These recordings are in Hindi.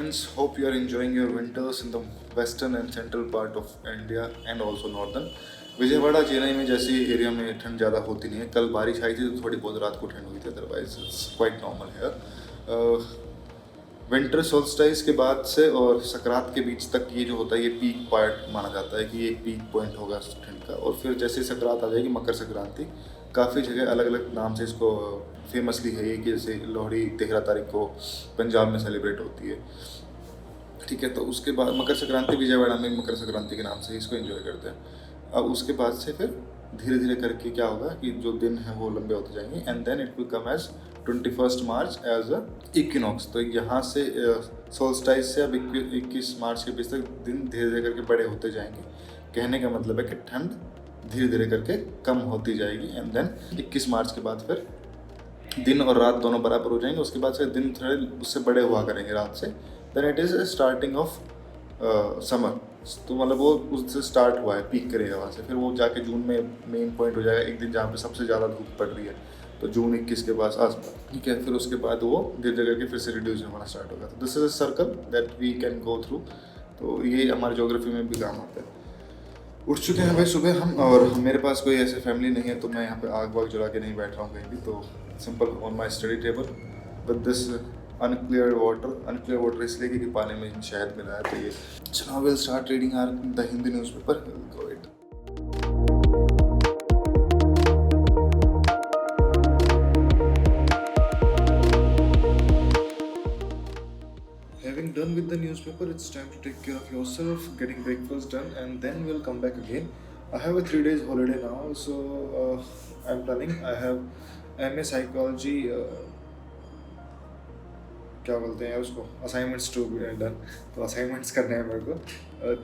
friends, hope you are enjoying your winters in the western and central part of India and also northern. Vijayawada Chennai में जैसी एरिया में ठंड ज़्यादा होती नहीं है. कल बारिश आई थी तो थोड़ी बहुत रात को ठंड हुई थी, अदरवाइज इट्स क्वाइट नॉर्मल है. विंटर सोल्स्टाइस के बाद से और सकरात के बीच तक ये जो होता है ये पीक पॉइंट माना जाता है कि ये पीक पॉइंट होगा ठंड का. और फिर जैसे सकरात आ जाएगी, मकर संक्रांति, काफ़ी जगह अलग अलग नाम से इसको फेमसली है ये कि जैसे लोहड़ी 13 तारीख को पंजाब में सेलिब्रेट होती है. ठीक है, तो उसके बाद मकर संक्रांति विजयवाड़ा में मकर संक्रांति के नाम से इसको एंजॉय करते हैं. अब उसके बाद से फिर धीरे धीरे करके क्या होगा कि जो दिन है वो लंबे होते जाएंगे and then it will come as 21 March as a equinox. तो यहाँ से सोल्स्टाइस से अब 21 मार्च के बीच तक दिन धीरे धीरे करके बड़े होते जाएंगे. कहने का मतलब है कि ठंड धीरे धीरे करके कम होती जाएगी एंड देन 21 मार्च के बाद फिर दिन और रात दोनों बराबर हो जाएंगे. उसके बाद से दिन थोड़े उससे बड़े हुआ करेंगे रात से. Then it is starting of summer. तो मतलब वो उससे स्टार्ट हुआ है, पीक करेगा वहाँ से. फिर वो जाके जून में मेन पॉइंट हो जाएगा एक दिन जहाँ पे सबसे ज़्यादा धूप पड़ रही है, तो जून 21 के पास आसपास. ठीक है, फिर उसके बाद वो धीरे धीरे करके फिर से रिड्यूस होना स्टार्ट होगा. तो this is a circle that we can go through. तो ये हमारे ज्योग्राफी में भी काम आता है. उठ चुके हैं भाई सुबह हम, और मेरे पास कोई ऐसे फैमिली नहीं है तो मैं यहाँ पे आग वाग जला के नहीं बैठ रहा हूँ कहीं भी. तो simple on my study table with this unclear water इसलिए क्योंकि पानी में शहद मिला है. तो ये चलो will start reading are the Hindi newspaper. Go it. Having done with the newspaper, it's time to take care of yourself, getting breakfast done, and then we'll come back again. I have a 3 days holiday now, so I'm planning. I have MA Psychology. क्या बोलते हैं उसको, असाइनमेंट्स टू बी डन. तो असाइनमेंट्स करने हैं मेरे को.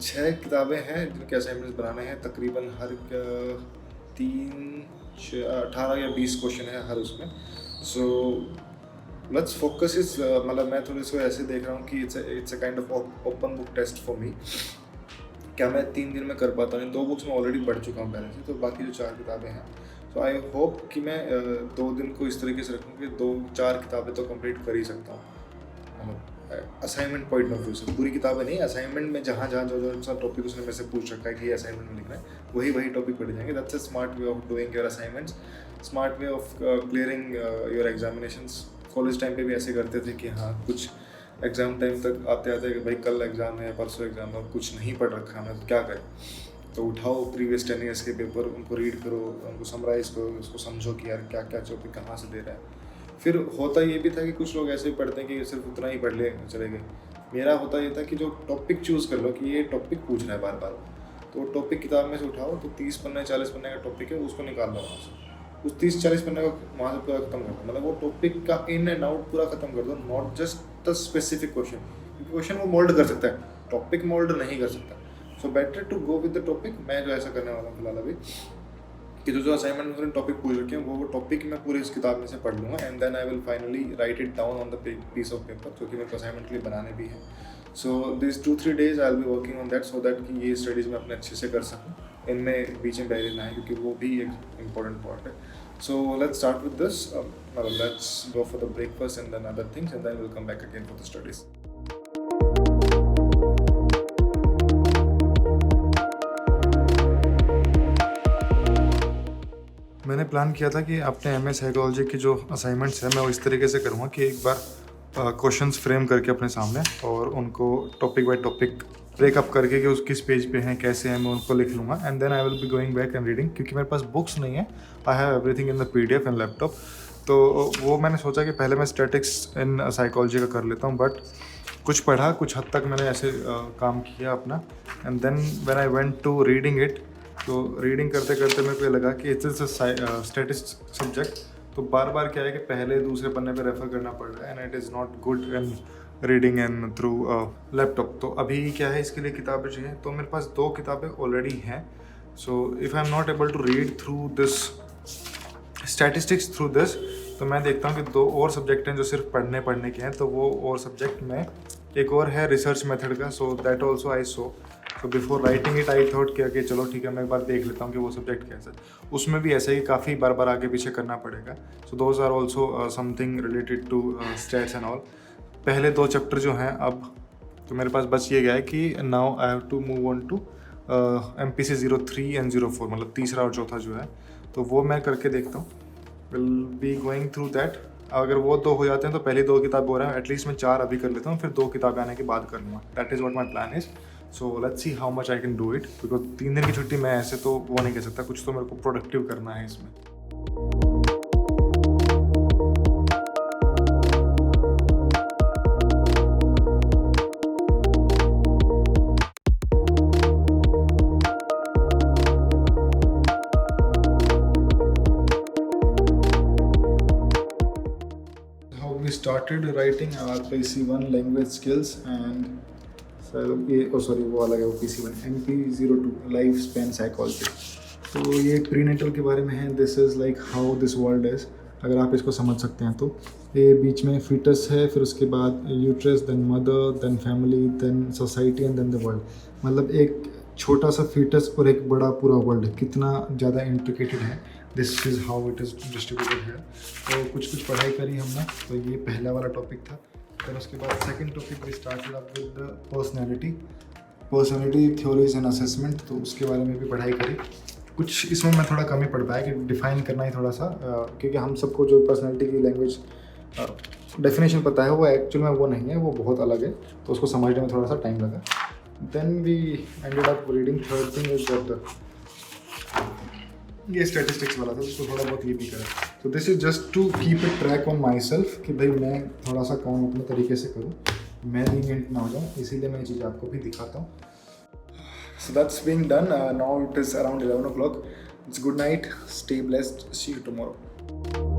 6 किताबें हैं जिनके असाइनमेंट्स बनाने हैं. तकरीबन हर 18 या 20 क्वेश्चन है हर उसमें. सो लेट्स फोकस इस मतलब मैं थोड़ा इसको ऐसे देख रहा हूँ कि it's a kind of open book test for me. क्या मैं 3 दिन में कर पाता हूँ? 2 बुक्स मैं ऑलरेडी पढ़ चुका हूँ पहले से, तो बाकी जो 4 किताबें हैं, तो आई होप कि मैं 2 दिन को इस तरीके से रखूँ कि 2-4 किताबें तो कंप्लीट कर ही सकता हूँ. असाइनमेंट पॉइंट ऑफ व्यू से पूरी किताबें नहीं, असाइनमेंट में जहाँ जो सा टॉपिक उसने मेरे से पूछ रखा है कि ये असाइनमेंट में लिखना है, वही टॉपिक पढ़ जाएंगे. That's a smart way of doing your assignments, smart way of clearing your examinations. College time पे भी ऐसे करते थे कि हाँ कुछ एग्ज़ाम टाइम तक आते आते कि भाई कल एग्ज़ाम है, परसों एग्ज़ाम है, कुछ नहीं पढ़ रखा है तो क्या करें. तो उठाओ प्रीवियस 10 ईयर्स के पेपर, उनको रीड करो, उनको समराइज़ करो, उसको समझो कि यार क्या क्या टॉपिक कहाँ से दे रहा है. फिर होता ये भी था कि कुछ लोग ऐसे ही पढ़ते हैं कि सिर्फ उतना ही पढ़ ले चले गए. मेरा होता ये था कि जो टॉपिक चूज़ कर लो कि ये टॉपिक पूछ रहा है बार बार, तो टॉपिक किताब में से उठाओ, तो 30 पन्ने 40 पन्ने का टॉपिक है, उसको निकाल लो वहाँ से. उस 30-40 पन्ने को वहाँ से पूरा खत्म कर दो. मतलब वो टॉपिक का इन एंड आउट पूरा खत्म कर दो, not just the specific question. क्योंकि क्वेश्चन वो मोल्ड कर सकता है, टॉपिक मोल्ड नहीं कर सकता. So better to go with the topic. मैं जो ऐसा करने वाला हूँ फिलहाल अभी कि जो असाइनमेंट में टॉपिक पूछ रखे हैं वो टॉपिक मैं पूरी इस किताब में से पढ़ लूँगा and then I will finally write it down on the piece of paper, जो कि मेरे को असाइनमेंट के लिए बनाने भी है. So this 2-3 days I will be working on that, so that कि ये स्टडीज़ मैं अपने अच्छे से कर सकूँ, इनमें बीच में बैरियर ना है, क्योंकि वो भी एक इम्पॉर्टेंट पार्ट है. So let's start with this. Let's go for the breakfast and then other things, and then we'll come back again for the studies. मैंने प्लान किया था कि अपने MA साइकोलॉजी की जो असाइनमेंट्स हैं मैं वो इस तरीके से करूँगा कि एक बार क्वेश्चंस फ्रेम करके अपने सामने और उनको टॉपिक बाय टॉपिक ब्रेकअप करके कि उस किस पेज पे हैं, कैसे हैं, मैं उनको लिख लूँगा and then I will be going back and reading. क्योंकि मेरे पास बुक्स नहीं है, I have everything in the PDF and laptop. तो वो मैंने सोचा कि पहले मैं स्टैटिक्स इन साइकोलॉजी का कर लेता हूँ, बट कुछ पढ़ा, कुछ हद तक मैंने ऐसे काम किया अपना. And then when I went to reading it, तो रीडिंग करते करते मेरे को लगा कि इट्स अ स्टैटिस्टिक्स सब्जेक्ट. तो बार बार क्या है कि पहले दूसरे पन्ने पे रेफ़र करना पड़ रहा है and it is not good in reading and through laptop. तो अभी क्या है, इसके लिए किताबें चाहिए. तो मेरे पास 2 किताबें ऑलरेडी हैं. So if I am not able to read through this statistics through this, तो मैं देखता हूँ कि 2 और सब्जेक्ट हैं जो सिर्फ पढ़ने के हैं. तो वो और सब्जेक्ट में एक और है रिसर्च मेथड का. सो दैट ऑल्सो आई सो. तो before writing it I thought कि चलो ठीक है, मैं एक बार देख लेता हूँ कि वो सब्जेक्ट कैसा है. उसमें भी ऐसे ही काफ़ी बार बार आगे पीछे करना पड़ेगा. So those are also something related to stats and all. पहले 2 चैप्टर जो हैं अब तो मेरे पास बस ये गया है कि now I have to move on to MPC 03 and 04, मतलब तीसरा और चौथा जो है, तो वो मैं करके देखता हूँ। Will be going through that. अगर वो 2 हो जाते हैं तो पहली 2 किताब हो रहा है, एटलीस्ट मैं 4 अभी कर लेता हूँ, फिर 2 किताबें आने के बाद कर लूँगा। That is what my plan is. So let's see how much I can do it, because 3 दिन की छुट्टी मैं ऐसे तो वो नहीं कह सकता, कुछ तो मेरे को प्रोडक्टिव करना है इसमें। We started writing our PC1 language skills and वो अलग है, वो PC1 MP02 life span psychology. तो ये प्रीनेटल के बारे में है। This is like how this world is, अगर आप इसको समझ सकते हैं तो। ये बीच में फीटस है, फिर उसके बाद uterus, then mother, then family, then society and then the world. मतलब एक छोटा सा फीटस और एक बड़ा पूरा वर्ल्ड कितना ज़्यादा इंट्रिकेटेड है। This is how it is distributed है। तो कुछ पढ़ाई करी हमने, तो ये पहला वाला टॉपिक था। फिर उसके बाद second topic we started up with personality theories and assessment, तो उसके बारे में भी पढ़ाई करी। कुछ इसमें मैं थोड़ा कम ही पढ़ पाया कि डिफ़ाइन करना ही थोड़ा सा, क्योंकि हम सबको जो पर्सनैलिटी की लैंग्वेज डेफिनेशन पता है वो एक्चुअल में वो नहीं है, वो बहुत अलग है, तो उसको समझने में थोड़ा सा टाइम लगा। Then we ended up reading third thing is that ये स्टैटिस्टिक्स वाला था, उसको थोड़ा बहुत ये भी करा। तो this is just to keep it track on myself कि भाई मैं थोड़ा सा काम अपने तरीके से करूँ, मैं लीनिएंट ना हो जाऊँ, इसीलिए मैं ये चीज़ आपको भी दिखाता हूँ। So that's being done. Now it is around 11 o'clock. It's good night. Stay blessed. See you tomorrow.